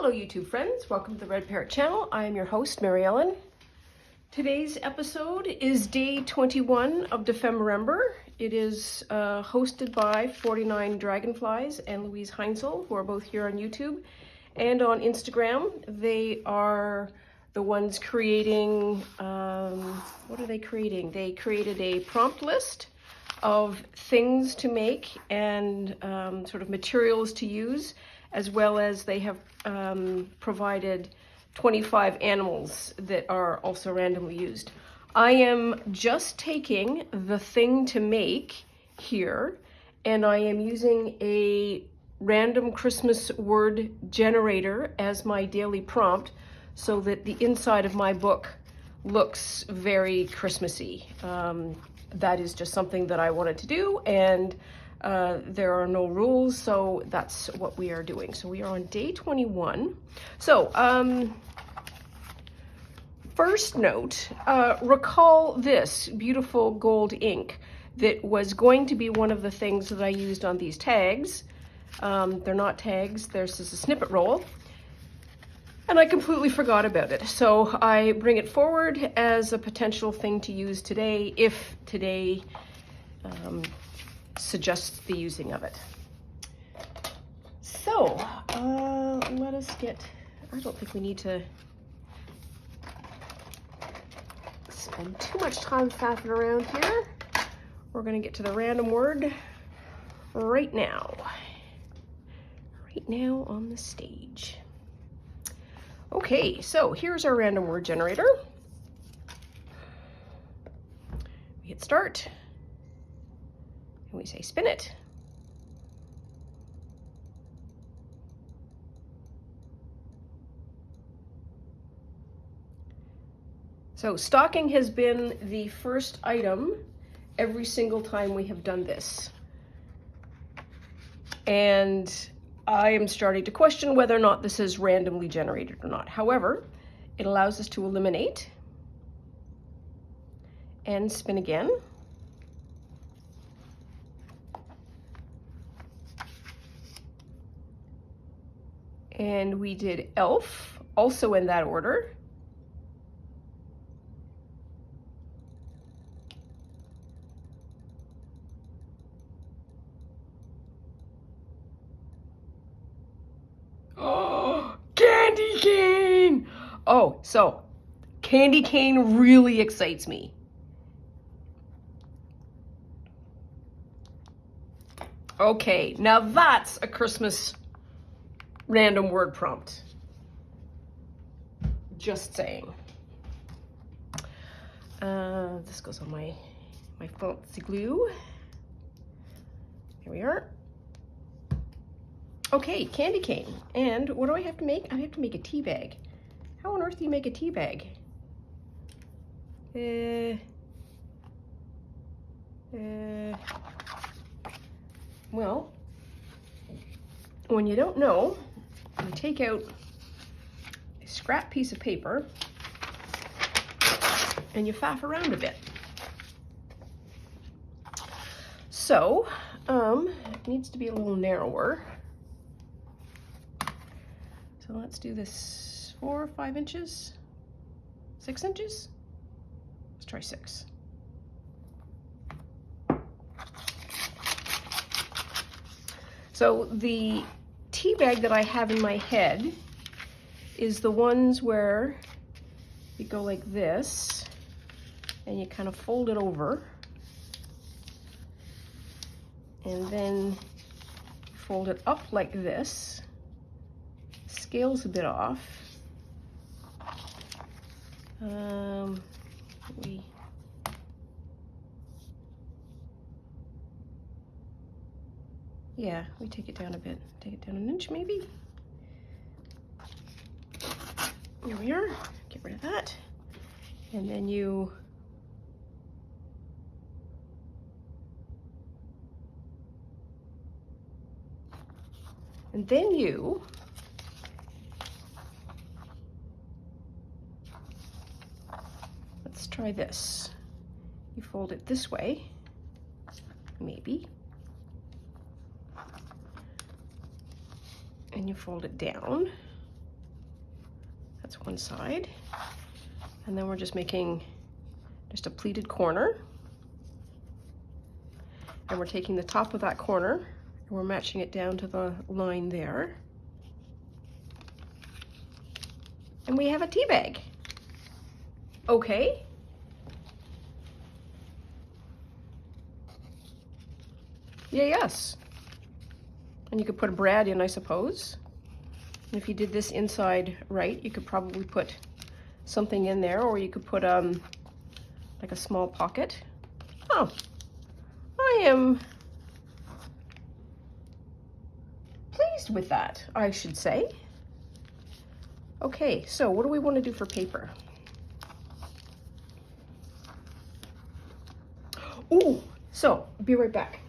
Hello YouTube friends, welcome to the Red Parrot channel. I am your host, Mary Ellen. Today's episode is day 21 of Defemberember. It is hosted by 49 Dragonflies and Louise Heinzel, who are both here on YouTube and on Instagram. They are the ones creating, what are they creating? They created a prompt list of things to make and sort of materials to use, as well as they have provided 25 animals that are also randomly used. I am just taking the thing to make here, and I am using a random Christmas word generator as my daily prompt so that the inside of my book looks very Christmassy. That is just something that I wanted to do, and there are no rules, so that's what we are doing. So we are on day 21. So first note, recall this beautiful gold ink that was going to be one of the things that I used on these tags. They're not tags, there's just a snippet roll. And I completely forgot about it. So I bring it forward as a potential thing to use today, if today suggests the using of it. So let us get, I don't think we need to spend too much time faffing around here. We're gonna get to the random word right now. Right now on the stage. Okay, so here's our random word generator. We hit start, and we say spin it. So stocking has been the first item every single time we have done this. And I am starting to question whether or not this is randomly generated or not. However, it allows us to eliminate and spin again. And we did elf, also in that order. Oh, candy cane! Oh, so candy cane really excites me. Okay, now that's a Christmas random word prompt. Just saying. This goes on my fancy glue. Here we are. Okay, candy cane. And what do I have to make? I have to make a tea bag. How on earth do you make a tea bag? Well, when you don't know, you take out a scrap piece of paper and you faff around a bit. So, it needs to be a little narrower. So let's do this 4 or 5 inches, 6 inches. Let's try 6. So the tea bag that I have in my head is the ones where you go like this and you kind of fold it over, and then fold it up like this. Scales a bit off. We take it down a bit. Take it down an inch maybe. Here we are. Get rid of that. And then you let's try this. You fold it this way, maybe, and you fold it down, one side. And then we're just making just a pleated corner. And we're taking the top of that corner and we're matching it down to the line there. And we have a tea bag. Okay. Yeah, yes. And you could put a brad in, I suppose. And if you did this inside right, you could probably put something in there, or you could put like a small pocket. Oh, I am pleased with that, I should say. Okay, so what do we want to do for paper? Ooh, so be right back.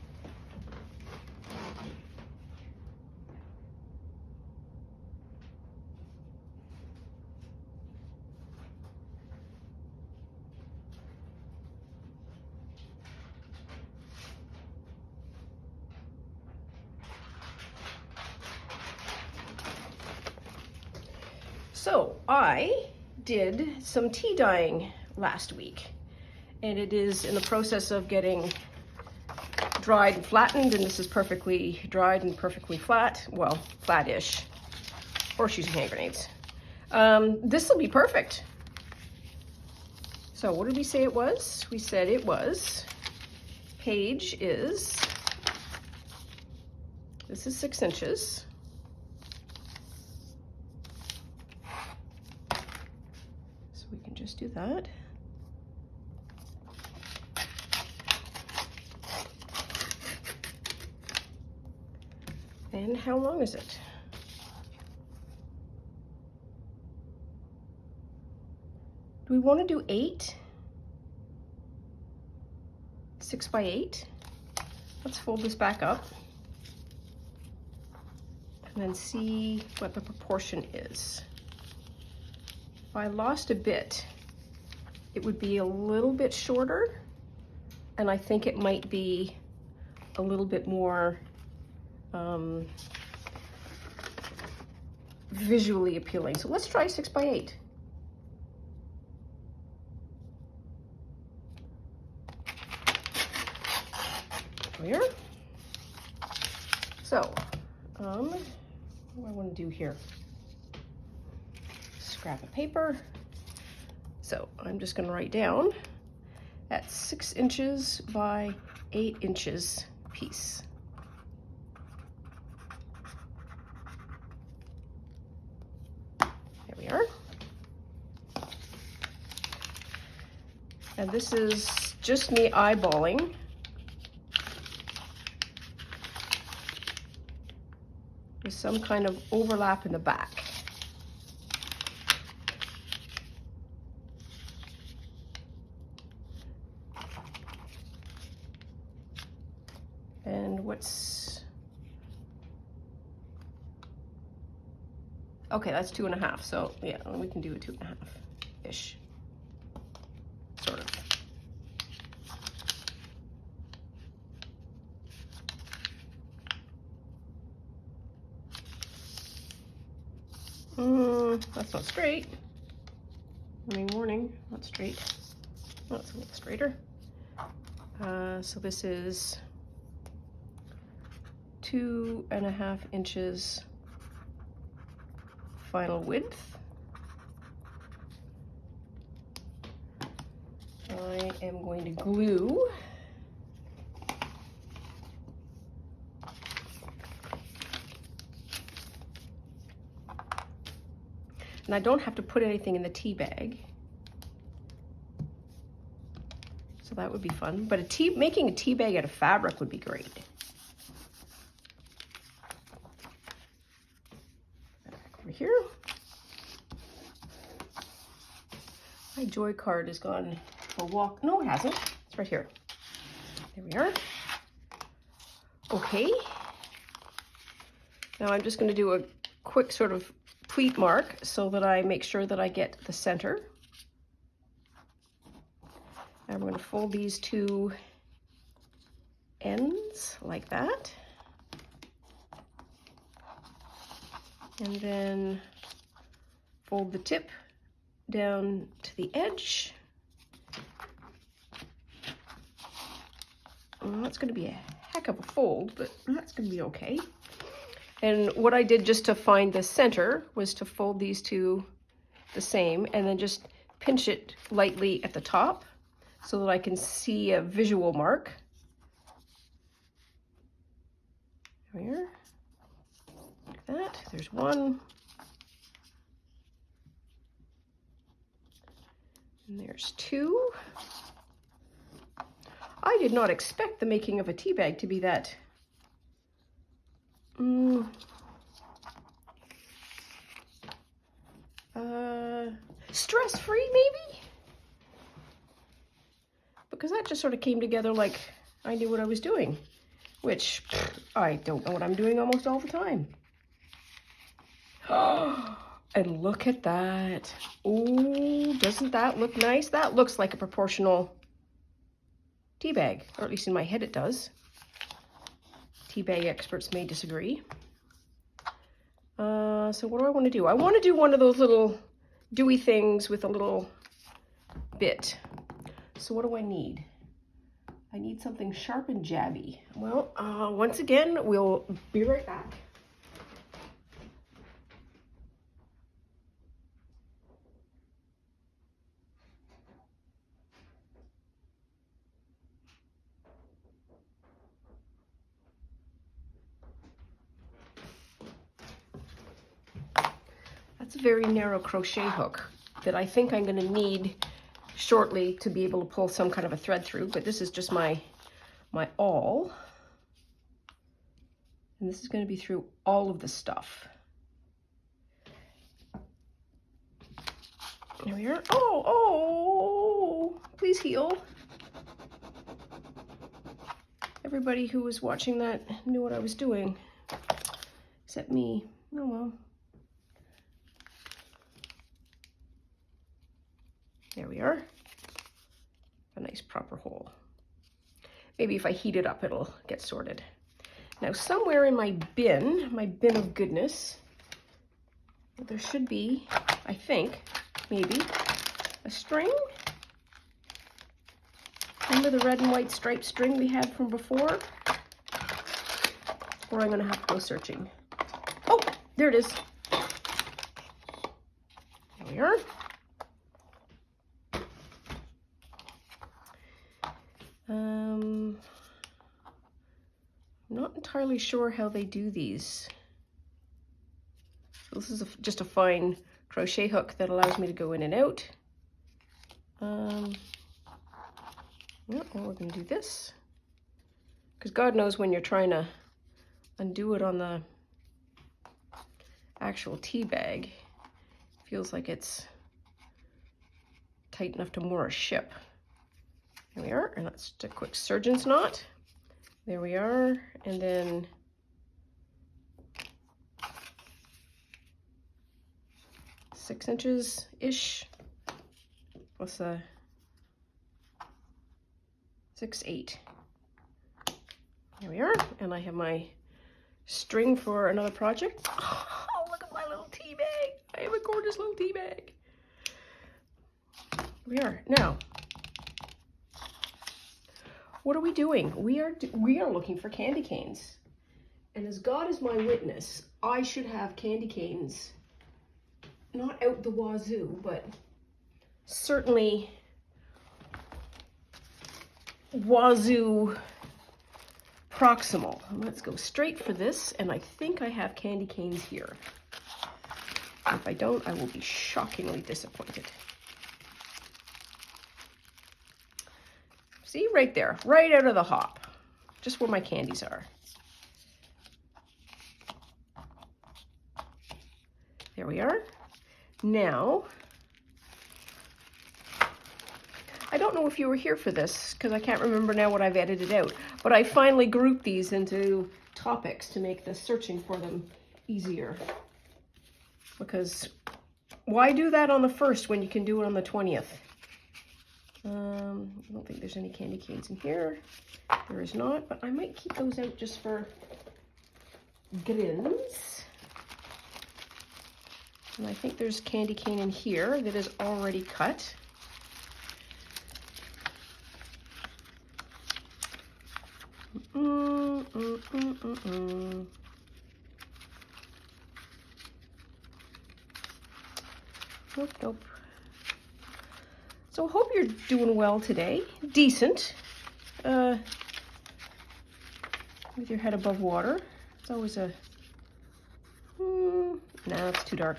So I did some tea dyeing last week, and it is in the process of getting dried and flattened, and this is perfectly dried and perfectly flat. Well, flat-ish. Horseshoes and hand grenades. This will be perfect. So what did we say it was? We said it was, page is, this is 6 inches. So we can just do that. And how long is it? Do we want to do 8? 6 by 8? Let's fold this back up and then see what the proportion is. If I lost a bit, it would be a little bit shorter, and I think it might be a little bit more visually appealing. So let's try 6 by 8. Clear. So, what do I want to do here? Scrap of paper. So I'm just going to write down at 6 inches by 8 inches piece. There we are. And this is just me eyeballing. With some kind of overlap in the back. And what's, okay, that's 2.5. So yeah, we can do a 2.5-ish, sort of. That's not straight. Warning, not straight. Oh, it's a little straighter. So this is 2.5 inches final width. I am going to glue and I don't have to put anything in the tea bag. So that would be fun. But making a tea bag out of fabric would be great. Back over here. My joy card has gone for a walk. No, it hasn't. It's right here. There we are. Okay. Now I'm just going to do a quick sort of pleat mark so that I make sure that I get the center. And I'm going to fold these two ends like that. And then fold the tip down to the edge. Well, that's going to be a heck of a fold, but that's going to be okay. And what I did just to find the center was to fold these two the same and then just pinch it lightly at the top so that I can see a visual mark. There, like that. There's one. And there's two. I did not expect the making of a tea bag to be that stress-free, maybe? Because that just sort of came together like I knew what I was doing, which I don't know what I'm doing almost all the time. And look at that. Oh, doesn't that look nice? That looks like a proportional tea bag, or at least in my head it does. Tea bag experts may disagree. So what do I want to do? I want to do one of those little dewy things with a little bit. So what do I need? I need something sharp and jabby. Well, once again, we'll be right back. That's a very narrow crochet hook that I think I'm going to need shortly to be able to pull some kind of a thread through, but this is just my awl. And this is going to be through all of the stuff. There we are. Oh, please heal. Everybody who was watching that knew what I was doing, except me. Oh well. There we are. A nice proper hole. Maybe if I heat it up, it'll get sorted. Now, somewhere in my bin of goodness, there should be, I think, maybe a string. Remember the red and white striped string we had from before? Or I'm going to have to go searching. Oh, there it is. There we are. Not entirely sure how they do these. This is just a fine crochet hook that allows me to go in and out. Yeah, well, we're going to do this. Because God knows when you're trying to undo it on the actual tea bag, it feels like it's tight enough to moor a ship. There we are, and that's just a quick surgeon's knot. There we are, and then six inches-ish, plus a 6/8. There we are, and I have my string for another project. Oh, look at my little tea bag. I have a gorgeous little tea bag. Here we are. Now, what are we doing? We are looking for candy canes. And as God is my witness, I should have candy canes, not out the wazoo, but certainly wazoo proximal. Let's go straight for this, and I think I have candy canes here. If I don't, I will be shockingly disappointed. See, right there, right out of the hop, just where my candies are. There we are. Now, I don't know if you were here for this, because I can't remember now what I've edited out, but I finally grouped these into topics to make the searching for them easier. Because why do that on the 1st when you can do it on the 20th? I don't think there's any candy canes in here. There is not, but I might keep those out just for grins. And I think there's candy cane in here that is already cut. Nope, nope. So I hope you're doing well today. Decent. With your head above water. It's always a... nah, it's too dark.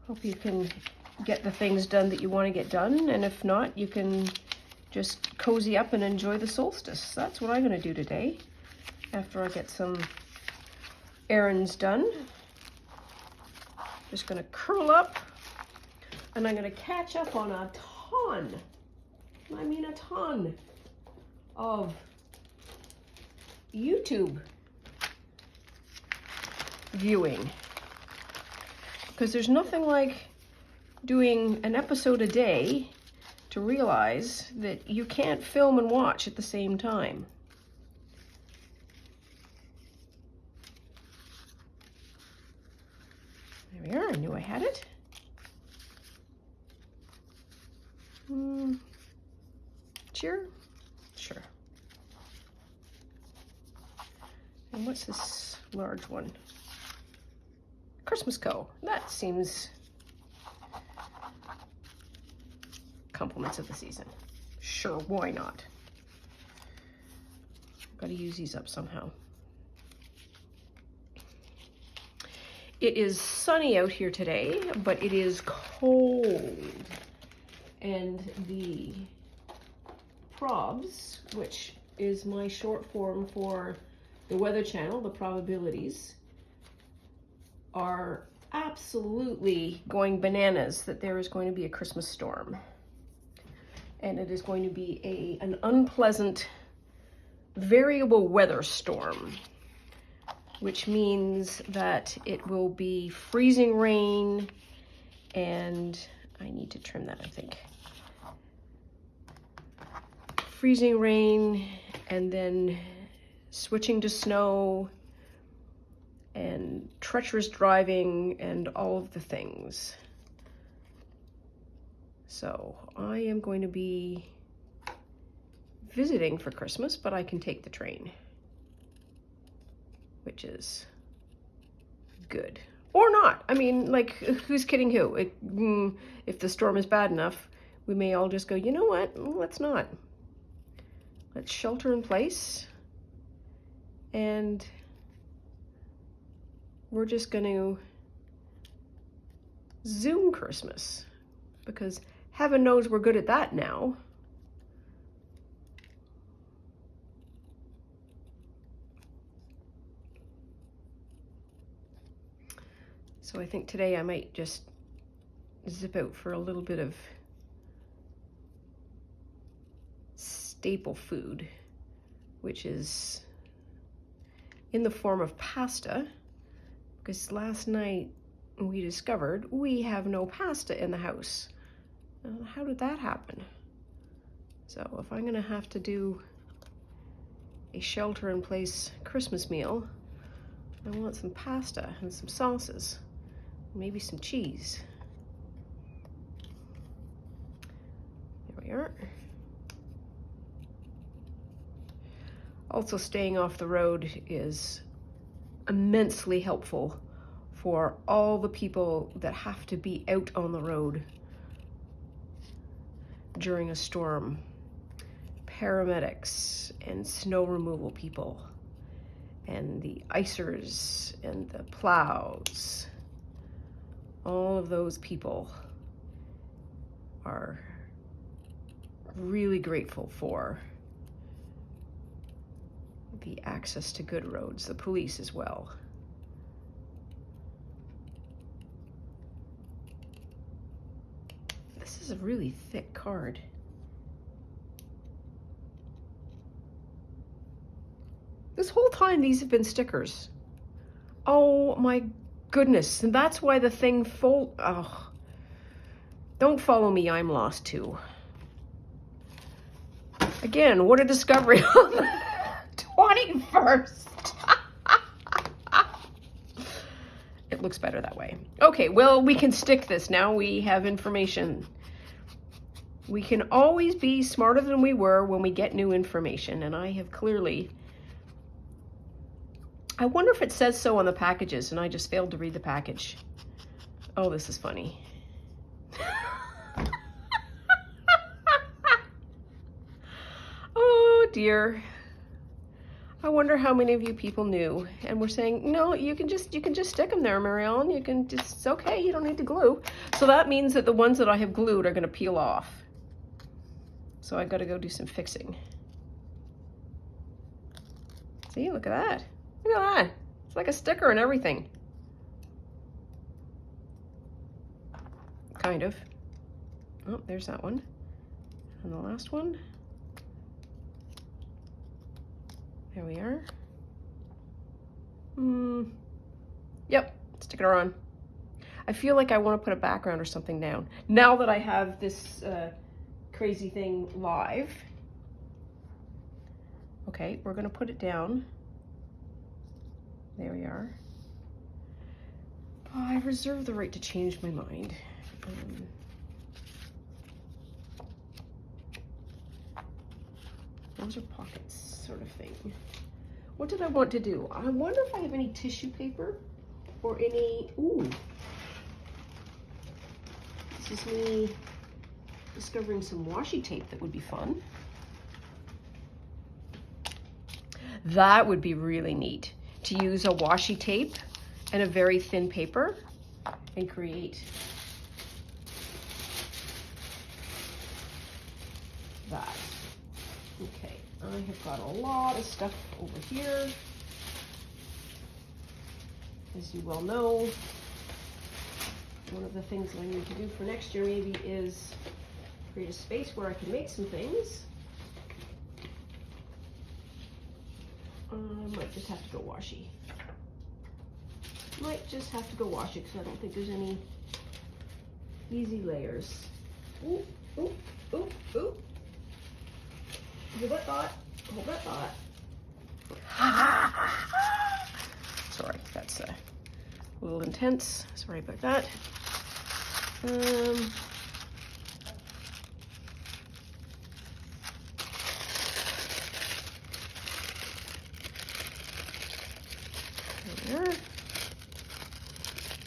Hope you can get the things done that you want to get done, and if not, you can just cozy up and enjoy the solstice. That's what I'm going to do today after I get some errands done. Just going to curl up, and I'm going to catch up on a ton of YouTube viewing, because there's nothing like doing an episode a day to realize that you can't film and watch at the same time. There we are. I knew I had it. Sure? Sure. And what's this large one? Christmas Co. That seems compliments of the season. Sure, why not? Got to use these up somehow. It is sunny out here today, but it is cold. And the probs, which is my short form for the Weather Channel, the probabilities, are absolutely going bananas that there is going to be a Christmas storm. And it is going to be an unpleasant variable weather storm, which means that it will be freezing rain, and I need to trim that, I think. Freezing rain, and then switching to snow, and treacherous driving, and all of the things. So I am going to be visiting for Christmas, but I can take the train, which is good. Or not. I mean, like, who's kidding who? If the storm is bad enough, we may all just go, you know what, let's not. Let's shelter in place, and we're just going to Zoom Christmas, because heaven knows we're good at that now. So I think today I might just zip out for a little bit of staple food, which is in the form of pasta, because last night we discovered we have no pasta in the house. How did that happen? So if I'm gonna have to do a shelter-in-place Christmas meal, I want some pasta and some sauces, maybe some cheese. There we are. Also, staying off the road is immensely helpful for all the people that have to be out on the road during a storm. Paramedics and snow removal people, and the icers and the plows. All of those people are really grateful for the access to good roads, the police as well. This is a really thick card. This whole time these have been stickers. Oh my goodness, and that's why the thing oh. Don't follow me, I'm lost too. Again, what a discovery on that. 21st. It looks better that way. Okay, well, we can stick this now. We have information. We can always be smarter than we were when we get new information, and I have clearly... I wonder if it says so on the packages, and I just failed to read the package. Oh, this is funny. Oh, dear. I wonder how many of you people knew and were saying, no, you can just stick them there, Mary Ellen. You can just, it's okay, you don't need to glue. So that means that the ones that I have glued are gonna peel off. So I gotta go do some fixing. See, look at that. Look at that. It's like a sticker and everything. Kind of. Oh, there's that one. And the last one. There we are. Yep, stick it on. I feel like I want to put a background or something down. Now that I have this crazy thing live. Okay, we're gonna put it down. There we are. Oh, I reserve the right to change my mind. Those are pockets sort of thing. What did I want to do? I wonder if I have any tissue paper or any, ooh. This is me discovering some washi tape that would be fun. That would be really neat to use a washi tape and a very thin paper and create that. Okay, I have got a lot of stuff over here. As you well know, one of the things that I need to do for next year maybe is create a space where I can make some things. I might just have to go washi. Might just have to go washi because I don't think there's any easy layers. Ooh, ooh, ooh, ooh. Hold that thought. Hold that thought. Sorry, that's a little intense. Sorry about that. There.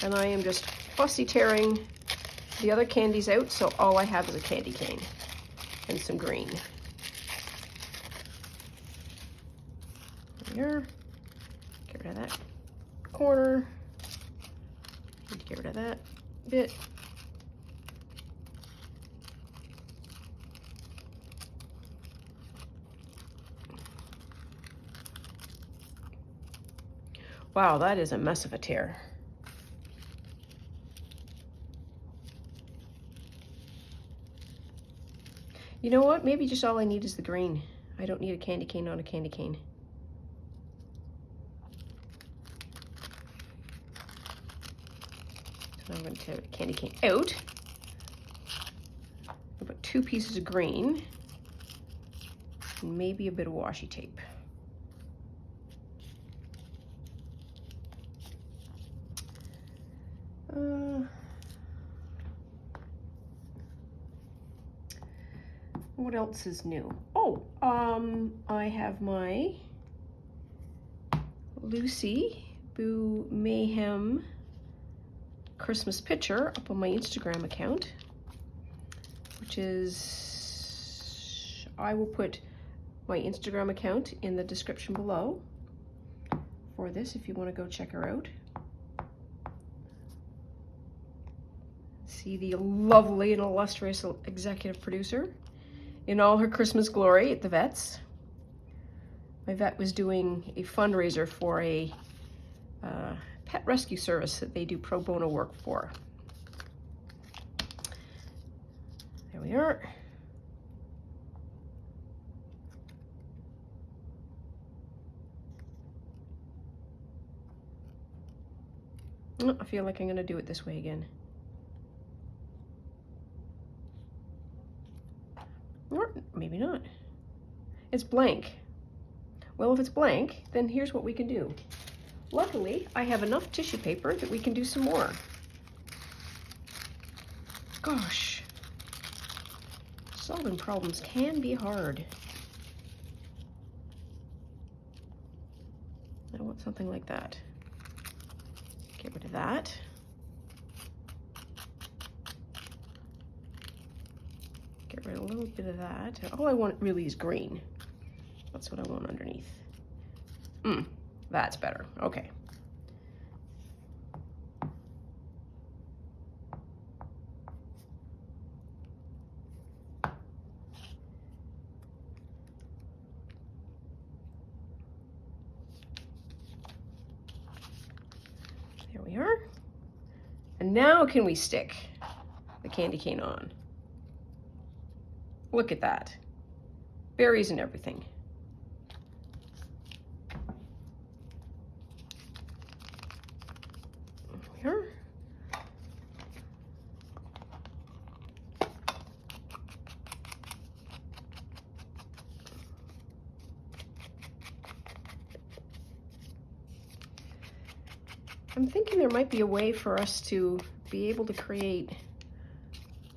And I am just fussy tearing the other candies out, so all I have is a candy cane and some green. There. Get rid of that corner. Need to get rid of that bit. Wow, that is a mess of a tear. You know what? Maybe just all I need is the green. I don't need a candy cane on a candy cane. So I'm going to take the candy cane out. I'll put 2 pieces of green and maybe a bit of washi tape. What else is new? Oh, I have my Lucy Boo Mayhem Christmas picture up on my Instagram account, which is, I will put my Instagram account in the description below for this if you want to go check her out. See the lovely and illustrious executive producer in all her Christmas glory at the vet's. My vet was doing a fundraiser for a pet rescue service that they do pro bono work for. There we are. Oh, I feel like I'm going to do it this way again. Or maybe not. It's blank. Well, if it's blank, then here's what we can do. Luckily, I have enough tissue paper that we can do some more. Gosh, solving problems can be hard. I want something like that. Get rid of that. Get rid of a little bit of that. All I want really is green. That's what I want underneath. That's better. Okay. There we are. And now can we stick the candy cane on? Look at that. Berries and everything. Here. I'm thinking there might be a way for us to be able to create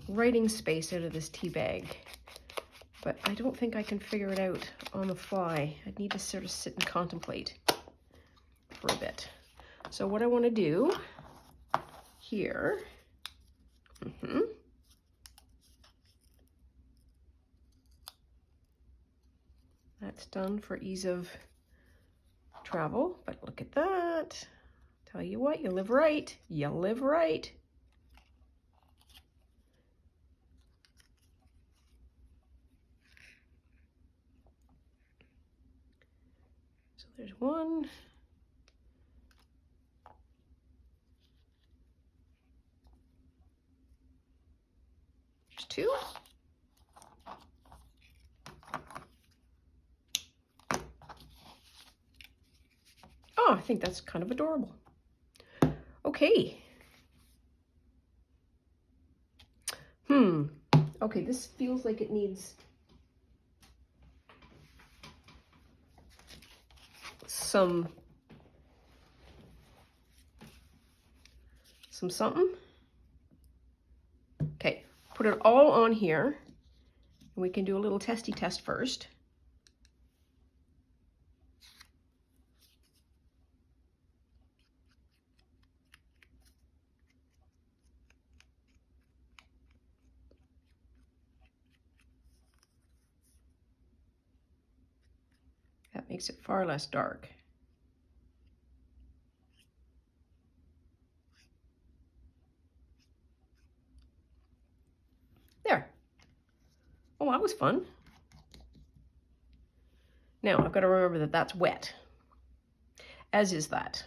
writing space out of this tea bag, but I don't think I can figure it out on the fly. I'd need to sort of sit and contemplate for a bit. So what I want to do here, that's done for ease of travel, but look at that. Tell you what, you live right. You live right. So there's one. There's two. Oh, I think that's kind of adorable. Okay. Okay, this feels like it needs some something. Okay, put it all on here. And we can do a little testy test first. That makes it far less dark. There. Oh, that was fun. Now, I've got to remember that that's wet, as is that.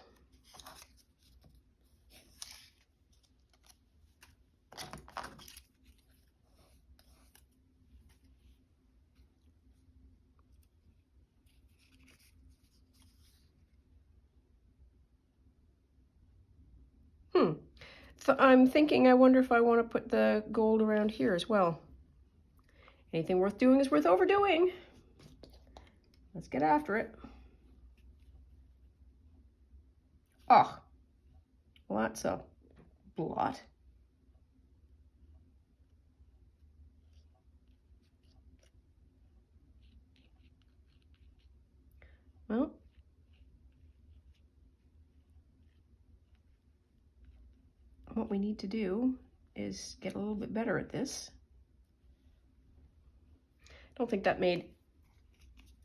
So I'm thinking, I wonder if I want to put the gold around here as well. Anything worth doing is worth overdoing. Let's get after it. Oh, well, that's a blot. Well, what we need to do is get a little bit better at this. I don't think that made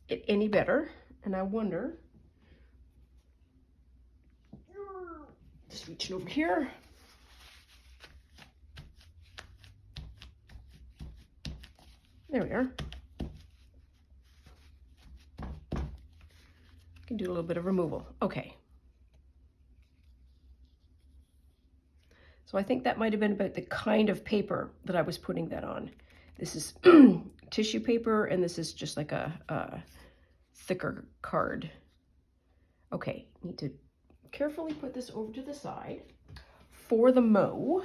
it any better, and I wonder, just reaching over here. There we are. Can do a little bit of removal. Okay. So I think that might have been about the kind of paper that I was putting that on. This is tissue paper, and this is just like a thicker card. Okay, need to carefully put this over to the side for the mow.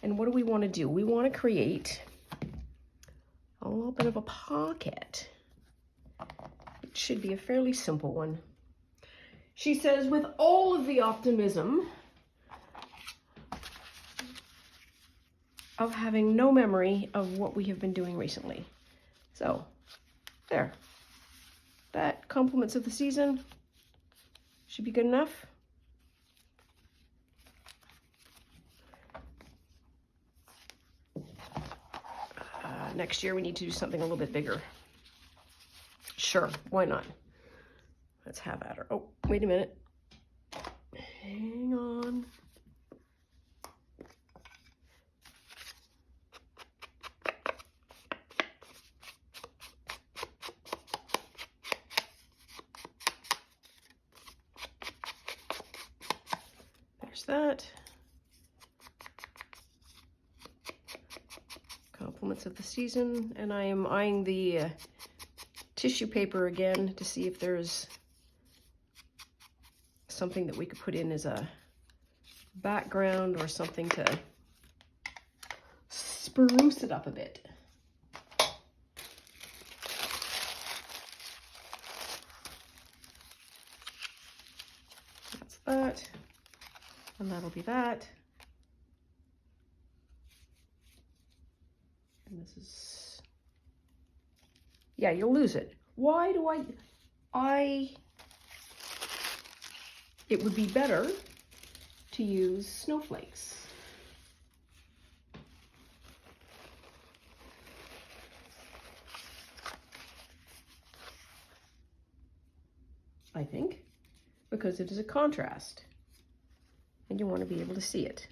And what do we want to do? We want to create a little bit of a pocket, should be a fairly simple one. She says, with all of the optimism of having no memory of what we have been doing recently. So, there. That compliments of the season should be good enough. Next year we need to do something a little bit bigger. Sure, why not? Let's have at her. Oh, wait a minute. Hang on. There's that. Compliments of the season, and I am eyeing the tissue paper again to see if there's something that we could put in as a background or something to spruce it up a bit. That's that, and that'll be that. And this is, yeah, you'll lose it. Why do it would be better to use snowflakes. I think, because it is a contrast and you want to be able to see it.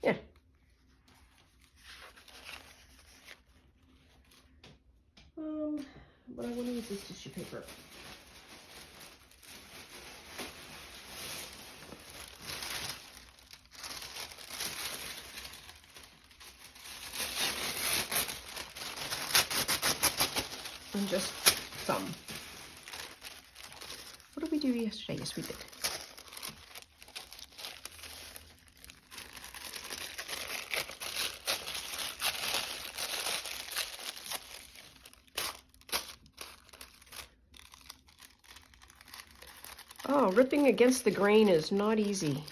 Yeah. But I want to use this tissue paper. And just some. What did we do yesterday? Yes, we did. Oh, ripping against the grain is not easy.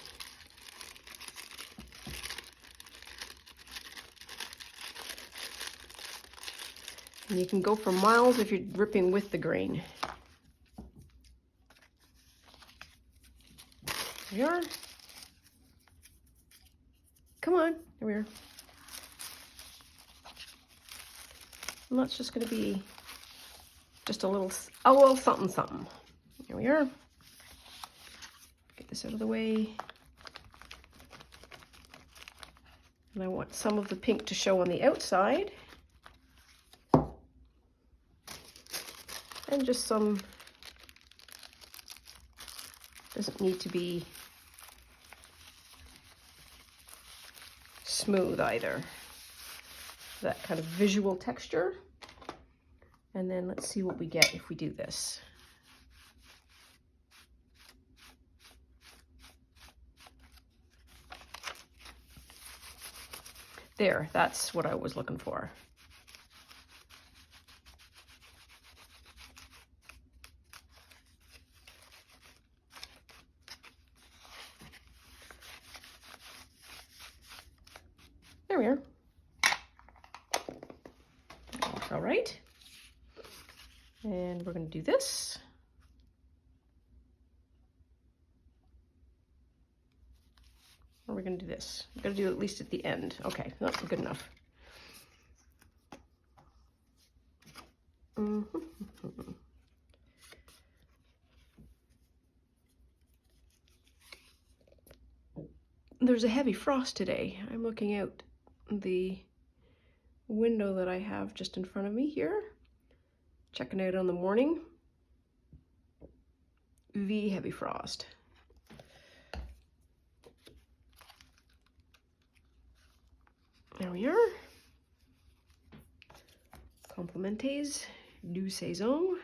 And you can go for miles if you're ripping with the grain. Here we are. Come on, here we are. And that's just going to be just a little something something. Here we are. Get this out of the way. And I want some of the pink to show on the outside. And just some, doesn't need to be smooth either. That kind of visual texture. And then let's see what we get if we do this. There, that's what I was looking for. There we are. That's all right. And we're going to do this. Or we're going to do this. We're going to do it at least at the end. Okay, that's good enough. There's a heavy frost today. I'm looking out the window that I have just in front of me here. Checking out on the morning. The heavy frost. There we are. Complimentes du saison.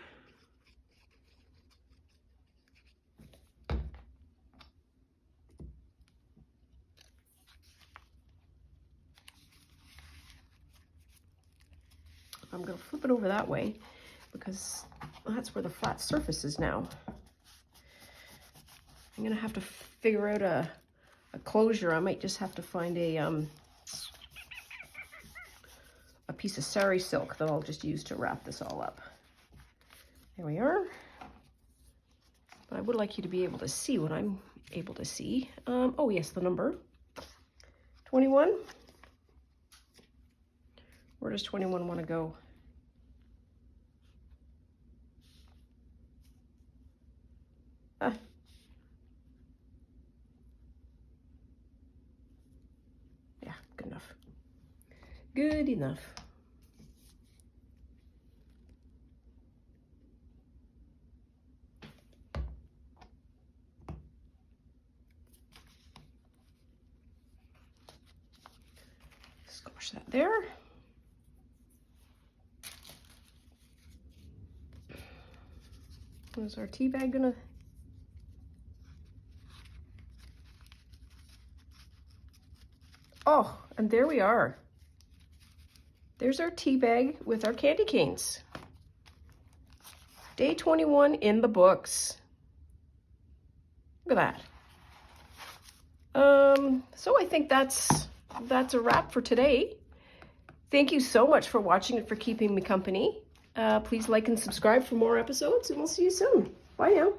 I'm going to flip it over that way because that's where the flat surface is now. I'm gonna have to figure out a closure. I might just have to find a piece of sari silk that I'll just use to wrap this all up. There we are. But I would like you to be able to see what I'm able to see. Oh yes, the number 21. Where does 21 want to go? Yeah, good enough. Good enough. Squash that there. Is our tea bag gonna? Oh, and there we are. There's our tea bag with our candy canes. Day 21 in the books. Look at that. So I think that's a wrap for today. Thank you so much for watching and for keeping me company. Please like and subscribe for more episodes, and we'll see you soon. Bye now.